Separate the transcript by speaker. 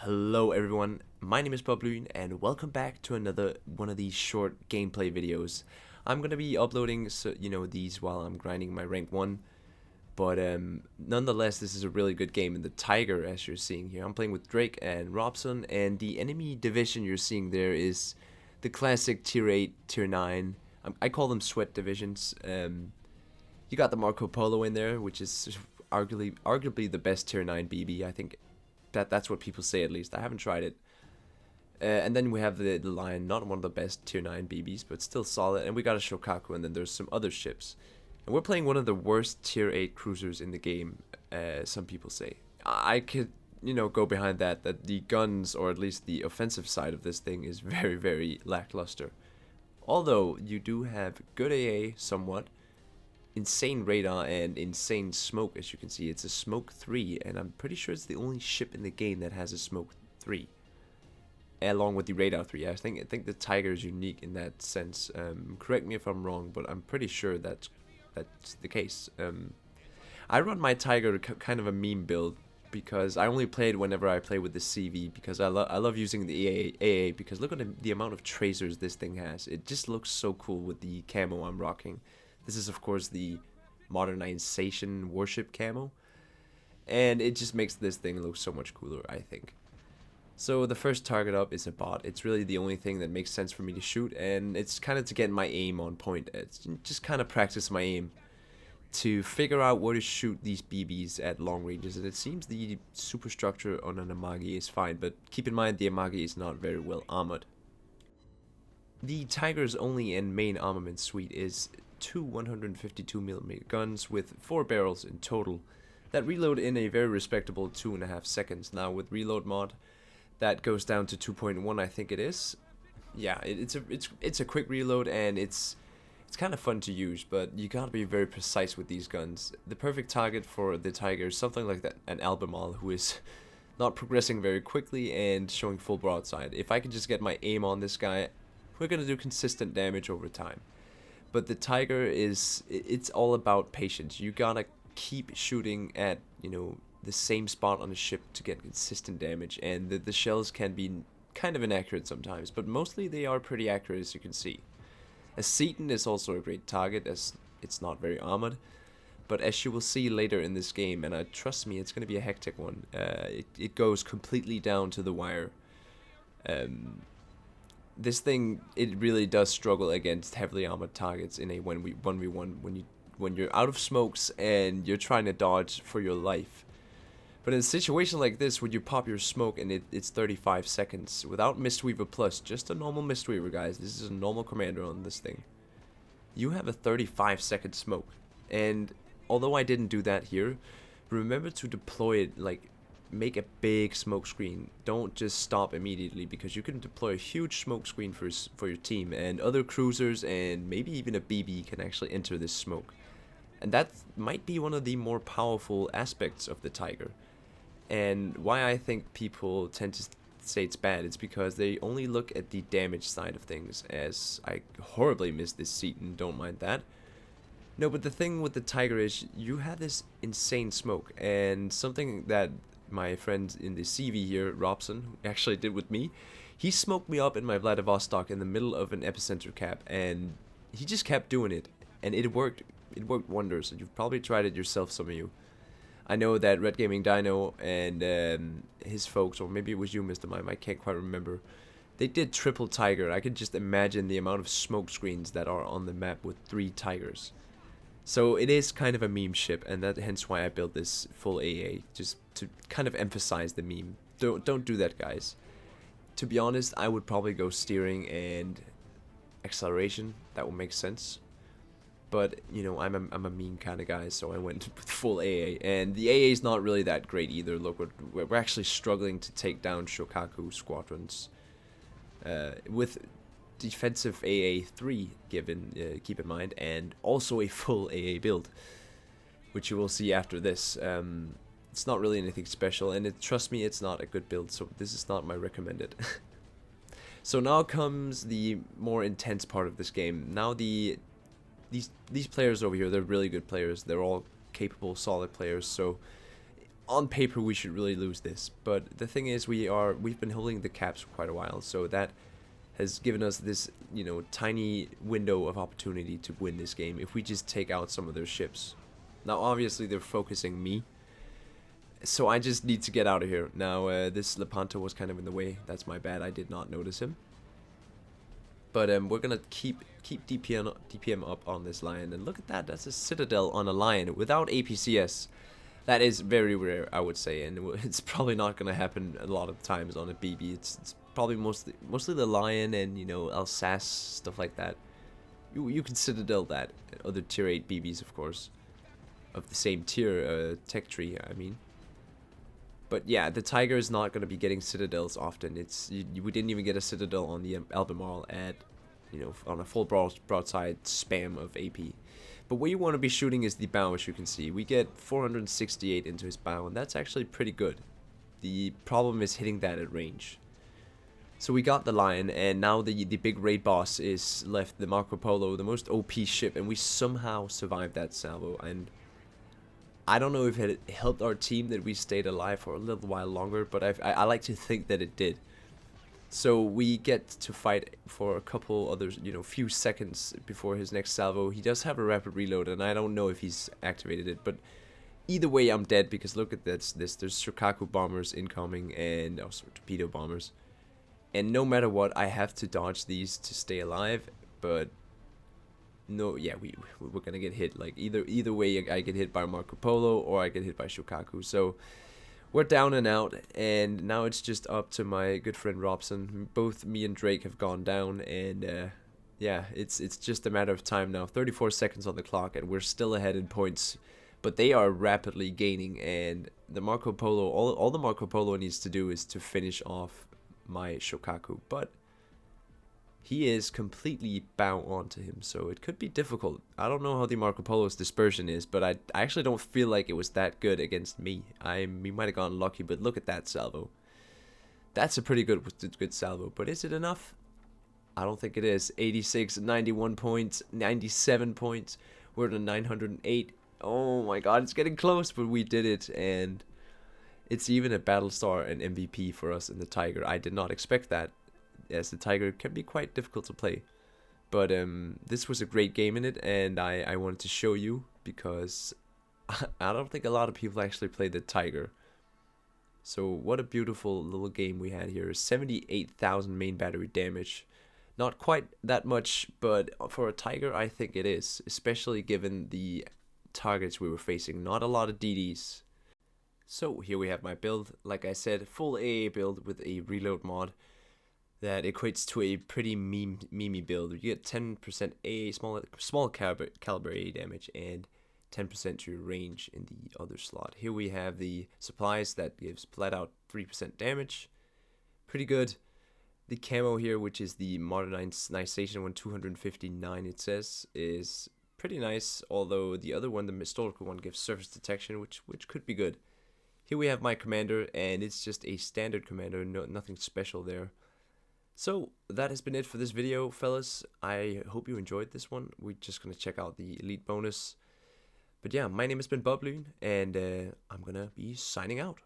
Speaker 1: Hello everyone, my name is BobLyn and welcome back to another one of these short gameplay videos. I'm going to be uploading these while I'm grinding my rank 1, but nonetheless this is a really good game in the Tiger as you're seeing here. I'm playing with Drake and Robson, and the enemy division you're seeing there is the classic tier 8, tier 9. I call them sweat divisions. You got the Marco Polo in there, which is arguably the best tier 9 BB. I think that's what people say, at least. I haven't tried it. And then we have the Lion, not one of the best tier 9 BBs, but still solid. And we got a Shokaku, and then there's some other ships. And we're playing one of the worst tier 8 cruisers in the game, some people say. I could, go behind that the guns, or at least the offensive side of this thing, is very, very lackluster. Although, you do have good AA, somewhat. Insane radar and insane smoke. As you can see, it's a smoke 3, and I'm pretty sure it's the only ship in the game that has a smoke 3 along with the radar 3. I think the Tiger is unique in that sense. Correct me if I'm wrong, but I'm pretty sure that's the case. I run my Tiger kind of a meme build because I only play it whenever I play with the CV, because I love using the AA because look at the amount of tracers this thing has. It just looks so cool with the camo I'm rocking. This is, of course, the modernization warship camo, and it just makes this thing look so much cooler, I think. So the first target up is a bot. It's really the only thing that makes sense for me to shoot, and it's kind of to get my aim on point. It's just kind of practice my aim to figure out where to shoot these BBs at long ranges, and it seems the superstructure on an Amagi is fine, but keep in mind the Amagi is not very well armored. The Tiger's only and main armament suite is two 152mm guns with 4 barrels in total that reload in a very respectable 2.5 seconds. Now with reload mod, that goes down to 2.1, I think it is. Yeah, it's a quick reload, and it's kind of fun to use, but you gotta be very precise with these guns. The perfect target for the Tiger is something like that, an Albemarle who is not progressing very quickly and showing full broadside. If I can just get my aim on this guy, we're gonna do consistent damage over time. But the Tiger it's all about patience. You gotta keep shooting at, the same spot on the ship to get consistent damage. And the shells can be kind of inaccurate sometimes, but mostly they are pretty accurate, as you can see. A Seton is also a great target, as it's not very armored. But as you will see later in this game, and trust me, it's gonna be a hectic one, it goes completely down to the wire. This thing, it really does struggle against heavily armored targets in a 1v1 when you're out of smokes and you're trying to dodge for your life. But in a situation like this, when you pop your smoke and it's 35 seconds without Mistweaver Plus, just a normal Mistweaver, guys, this is a normal commander on this thing, you have a 35-second smoke. And although I didn't do that here, remember to deploy it, like, make a big smoke screen. Don't just stop immediately, because you can deploy a huge smoke screen for your team, and other cruisers and maybe even a BB can actually enter this smoke. And that might be one of the more powerful aspects of the Tiger. And why I think people tend to say it's bad, it's because they only look at the damage side of things, as I horribly missed this Seton, don't mind that. No, but the thing with the Tiger is you have this insane smoke, and something that my friend in the CV here, Robson, actually did with me. He smoked me up in my Vladivostok in the middle of an epicenter cap, and he just kept doing it, and it worked. It worked wonders. You've probably tried it yourself, some of you. I know that Red Gaming Dino and his folks, or maybe it was you, Mr. Mime, I can't quite remember, they did triple Tiger. I could just imagine the amount of smoke screens that are on the map with 3 Tigers. So it is kind of a meme ship, and that hence why I built this full AA, just to kind of emphasize the meme. Don't do that, guys. To be honest, I would probably go steering and acceleration. That would make sense. But I'm a meme kind of guy, so I went with full AA, and the AA is not really that great either. Look, we're actually struggling to take down Shokaku squadrons with defensive AA3 given, keep in mind, and also a full AA build, which you will see after this. It's not really anything special, and trust me, it's not a good build, so this is not my recommended. So now comes the more intense part of this game. Now these players over here, they're really good players. They're all capable, solid players, so on paper we should really lose this, but the thing is we've been holding the caps for quite a while, so that has given us this, you know, tiny window of opportunity to win this game if we just take out some of their ships. Now obviously they're focusing me, so I just need to get out of here. Now this Lepanto was kind of in the way. That's my bad, I did not notice him. But we're gonna keep DPM up on this lion, and look at that, that's a citadel on a lion without APCS. That is very rare, I would say, and it's probably not gonna happen a lot of times on a BB. It's probably mostly the lion and, you know, Alsace, stuff like that. You can citadel that, other tier 8 BBs, of course, of the same tier, tech tree, I mean. But yeah, the Tiger is not going to be getting citadels often. We didn't even get a citadel on the Albemarle at, you know, on a full broadside spam of AP. But what you want to be shooting is the bow, as you can see. We get 468 into his bow, and that's actually pretty good. The problem is hitting that at range. So we got the lion, and now the big raid boss is left, the Marco Polo, the most OP ship, and we somehow survived that salvo. And I don't know if it helped our team that we stayed alive for a little while longer, but I like to think that it did. So we get to fight for a couple others, you know, few seconds before his next salvo. He does have a rapid reload, and I don't know if he's activated it, but either way I'm dead, because look at this. There's Shokaku bombers incoming, and also torpedo bombers. And no matter what, I have to dodge these to stay alive, but no, yeah, we're gonna get hit. Like either way, I get hit by Marco Polo or I get hit by Shokaku. So we're down and out, and now it's just up to my good friend Robson. Both me and Drake have gone down, and yeah, it's just a matter of time now. 34 seconds on the clock, and we're still ahead in points, but they are rapidly gaining. And the Marco Polo, all the Marco Polo needs to do is to finish off my Shokaku, but he is completely bow onto him, so it could be difficult. I don't know how the Marco Polo's dispersion is, but I actually don't feel like it was that good against me. We might have gone lucky, but look at that salvo. That's a pretty good salvo, but is it enough? I don't think it is. 86, 91 points, 97 points. We're at a 908. Oh my god, it's getting close, but we did it, and it's even a battle star and MVP for us in the Tiger. I did not expect that, as the Tiger can be quite difficult to play. But this was a great game in it, and I wanted to show you, because I don't think a lot of people actually play the Tiger. So what a beautiful little game we had here. 78,000 main battery damage. Not quite that much, but for a Tiger I think it is, especially given the targets we were facing. Not a lot of DDs. So here we have my build. Like I said, full AA build with a reload mod. That equates to a pretty memey build. You get 10% AA, small caliber AA damage, and 10% to your range in the other slot. Here we have the supplies that gives flat out 3% damage. Pretty good. The camo here, which is the modernization one, 259 it says, is pretty nice. Although the other one, the historical one, gives surface detection, which could be good. Here we have my commander, and it's just a standard commander, nothing special there. So that has been it for this video, fellas. I hope you enjoyed this one. We're just going to check out the elite bonus. But yeah, my name has been BobLyn, and I'm going to be signing out.